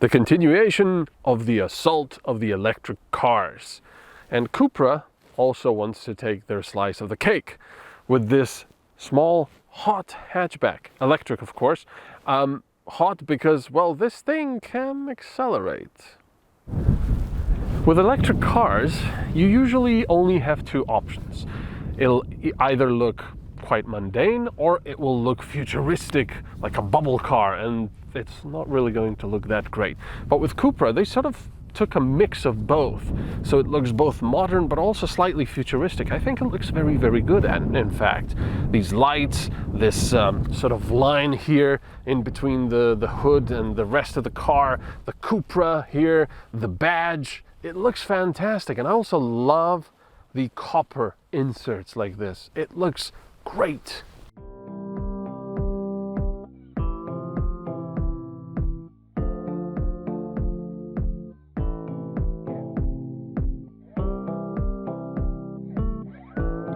The continuation of the assault of the electric cars. And Cupra also wants to take their slice of the cake with this small, hot hatchback. Electric, of course. Hot because, well, this thing can accelerate. With electric cars, you usually only have two options. It'll either look quite mundane or it will look futuristic, like a bubble car, and it's not really going to look that great. But with Cupra, they sort of took a mix of both. So it looks both modern but also slightly futuristic. I think it looks very, very good. And in fact, these lights, this sort of line here in between the hood and the rest of the car, the Cupra here, the badge, it looks fantastic. And I also love the copper inserts like this. It looks great.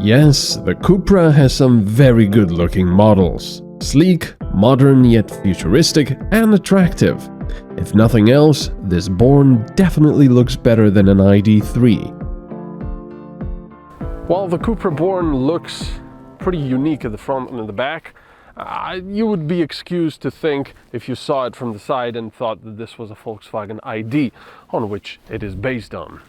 Yes, the Cupra has some very good looking models. Sleek, modern yet futuristic and attractive. If nothing else, this Born definitely looks better than an ID3. While the Cupra Born looks pretty unique at the front and in the back, you would be excused to think if you saw it from the side and thought that this was a Volkswagen ID, on which it is based on.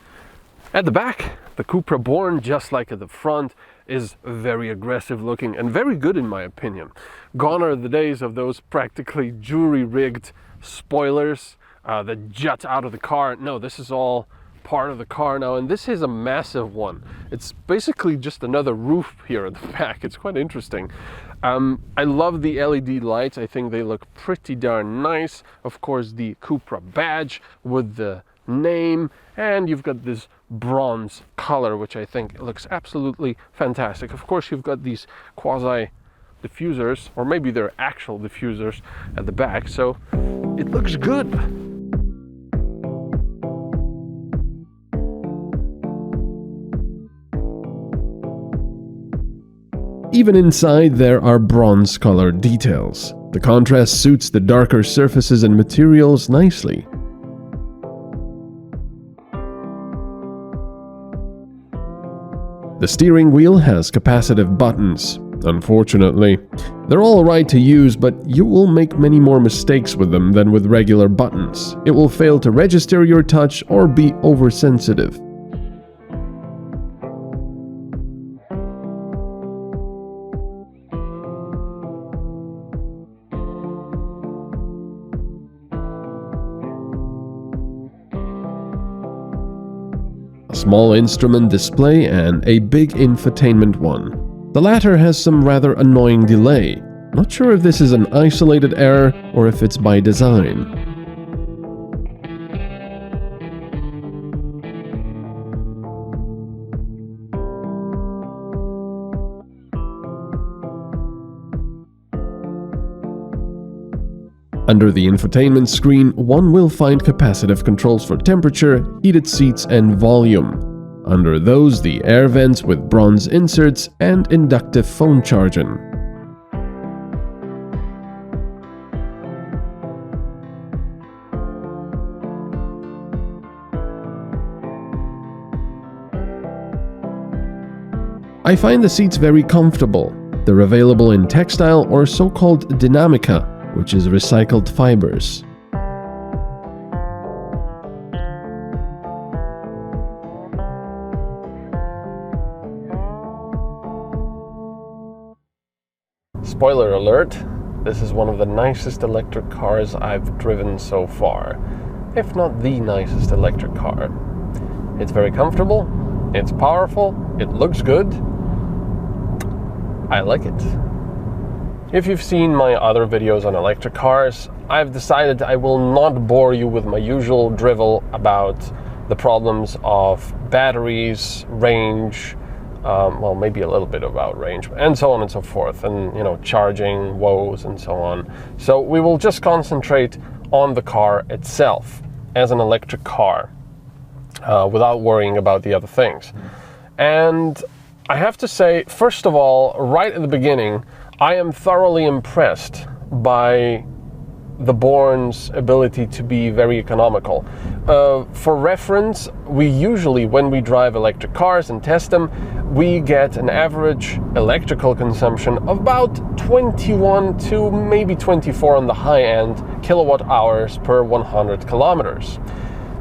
At the back, the Cupra Born, just like at the front, is very aggressive looking and very good in my opinion. Gone are the days of those practically jury-rigged spoilers that jut out of the car. No, this is all part of the car now, and this is a massive one. It's basically just another roof here at the back. It's quite interesting. I love the LED lights. I think they look pretty darn nice. Of course, the Cupra badge with the name, and you've got this bronze color, which I think looks absolutely fantastic. Of course, you've got these quasi diffusers, or maybe they're actual diffusers at the back, so it looks good. Even inside there are bronze colored details. The contrast suits the darker surfaces and materials nicely. The steering wheel has capacitive buttons. Unfortunately, they're all right to use, but you will make many more mistakes with them than with regular buttons. It will fail to register your touch or be oversensitive. Small instrument display and a big infotainment one. The latter has some rather annoying delay. Not sure if this is an isolated error or if it's by design. Under the infotainment screen, one will find capacitive controls for temperature, heated seats, and volume. Under those, the air vents with bronze inserts and inductive phone charging. I find the seats very comfortable. They're available in textile or so-called Dynamica, which is recycled fibers. Spoiler alert, this is one of the nicest electric cars I've driven so far, if not the nicest electric car. It's very comfortable, it's powerful, it looks good. I like it. If you've seen my other videos on electric cars, I've decided I will not bore you with my usual drivel about the problems of batteries, range, well, maybe a little bit about range, and so on and so forth, and charging woes and so on. So we will just concentrate on the car itself as an electric car without worrying about the other things. And I have to say, first of all, right at the beginning, I am thoroughly impressed by the Born's ability to be very economical. For reference, we usually, when we drive electric cars and test them, we get an average electrical consumption of about 21 to maybe 24 on the high end kilowatt hours per 100 kilometers.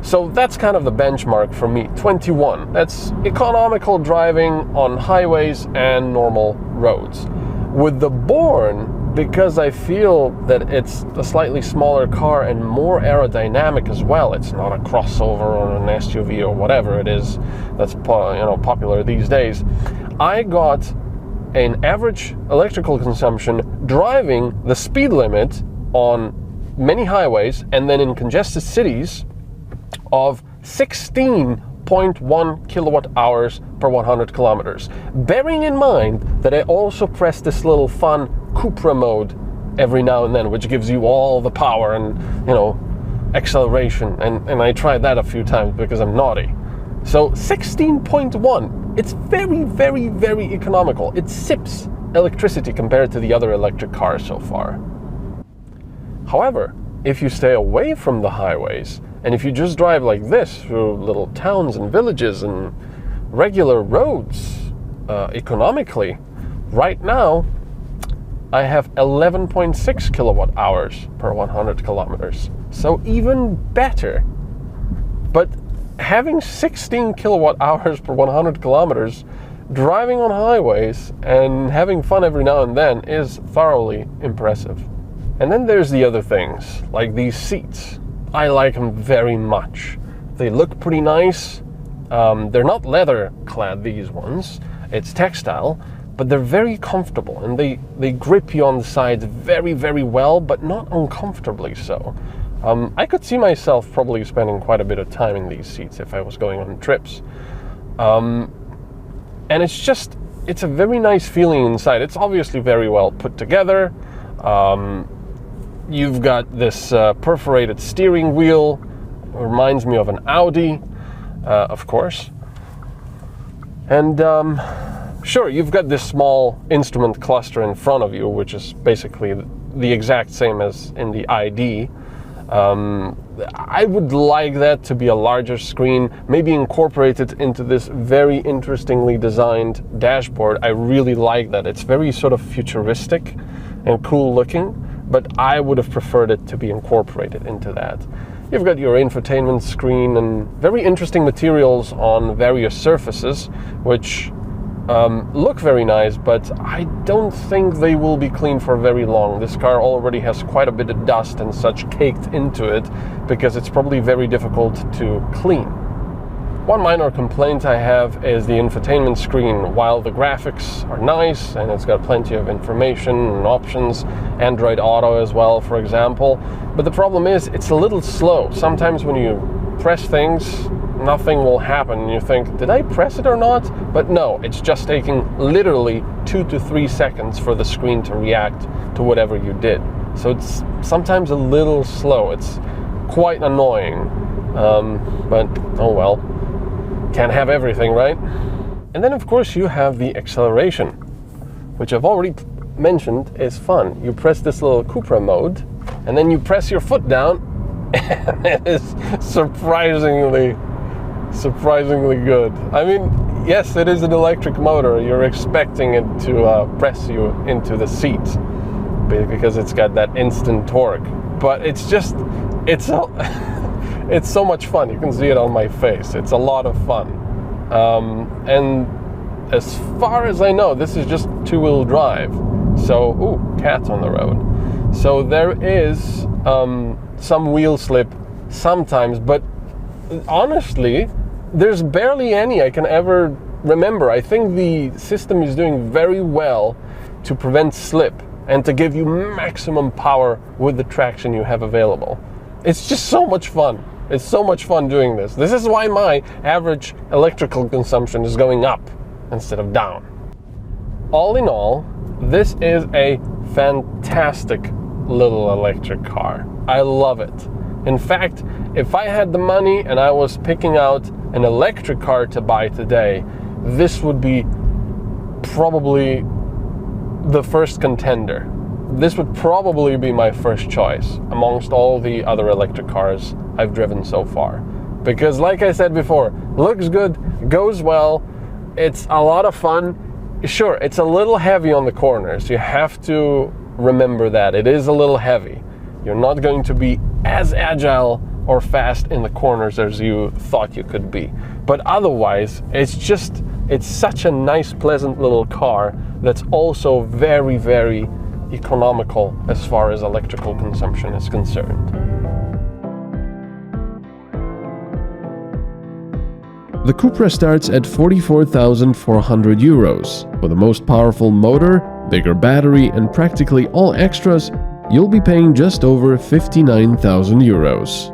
So that's kind of the benchmark for me, 21. That's economical driving on highways and normal roads. With the Born, because I feel that it's a slightly smaller car and more aerodynamic as well, it's not a crossover or an SUV or whatever it is that's popular these days, I got an average electrical consumption driving the speed limit on many highways and then in congested cities of 16.1 kilowatt hours per 100 kilometers. Bearing in mind that I also press this little fun Cupra mode every now and then, which gives you all the power and, acceleration. And I tried that a few times because I'm naughty. So 16.1, it's very, very, very economical. It sips electricity compared to the other electric cars so far. However, if you stay away from the highways, and if you just drive like this through little towns and villages and regular roads, economically, right now, I have 11.6 kilowatt hours per 100 kilometers. So even better. But having 16 kilowatt hours per 100 kilometers, driving on highways and having fun every now and then is thoroughly impressive. And then there's the other things, like these seats. I like them very much. They look pretty nice. They're not leather clad, these ones. It's textile, but they're very comfortable and they grip you on the sides very, very well, but not uncomfortably so. I could see myself probably spending quite a bit of time in these seats if I was going on trips. And it's a very nice feeling inside. It's obviously very well put together. You've got this perforated steering wheel. It reminds me of an Audi, of course. And sure, you've got this small instrument cluster in front of you, which is basically the exact same as in the ID. I would like that to be a larger screen, maybe incorporated into this very interestingly designed dashboard. I really like that. It's very sort of futuristic and cool looking, but I would have preferred it to be incorporated into that. You've got your infotainment screen and very interesting materials on various surfaces, which look very nice, but I don't think they will be clean for very long. This car already has quite a bit of dust and such caked into it because it's probably very difficult to clean. One minor complaint I have is the infotainment screen. While the graphics are nice and it's got plenty of information and options, Android Auto as well, for example, but the problem is it's a little slow. Sometimes when you press things, nothing will happen and you think, did I press it or not? But no, it's just taking literally 2 to 3 seconds for the screen to react to whatever you did. So it's sometimes a little slow. It's quite annoying, but oh well. Can't have everything, right? And then of course you have the acceleration, which I've already mentioned is fun. You press this little Cupra mode and then you press your foot down and it is surprisingly good. I mean, yes, it is an electric motor. You're expecting it to press you into the seat because it's got that instant torque, but it's so it's so much fun. You can see it on my face. It's a lot of fun. And as far as I know, this is just two-wheel drive. So, ooh, cats on the road. So there is some wheel slip sometimes, but honestly, there's barely any I can ever remember. I think the system is doing very well to prevent slip and to give you maximum power with the traction you have available. It's just so much fun. It's so much fun doing this. This is why my average electrical consumption is going up instead of down. All in all, this is a fantastic little electric car. I love it. In fact, if I had the money and I was picking out an electric car to buy today, this would be probably the first contender this would probably be my first choice amongst all the other electric cars I've driven so far. Because like I said before, looks good, goes well, it's a lot of fun. Sure, it's a little heavy on the corners. You have to remember that. It is a little heavy. You're not going to be as agile or fast in the corners as you thought you could be. But otherwise, it's such a nice, pleasant little car that's also very, very economical as far as electrical consumption is concerned. The Cupra starts at 44,400 euros. For the most powerful motor, bigger battery, and practically all extras, you'll be paying just over 59,000 euros.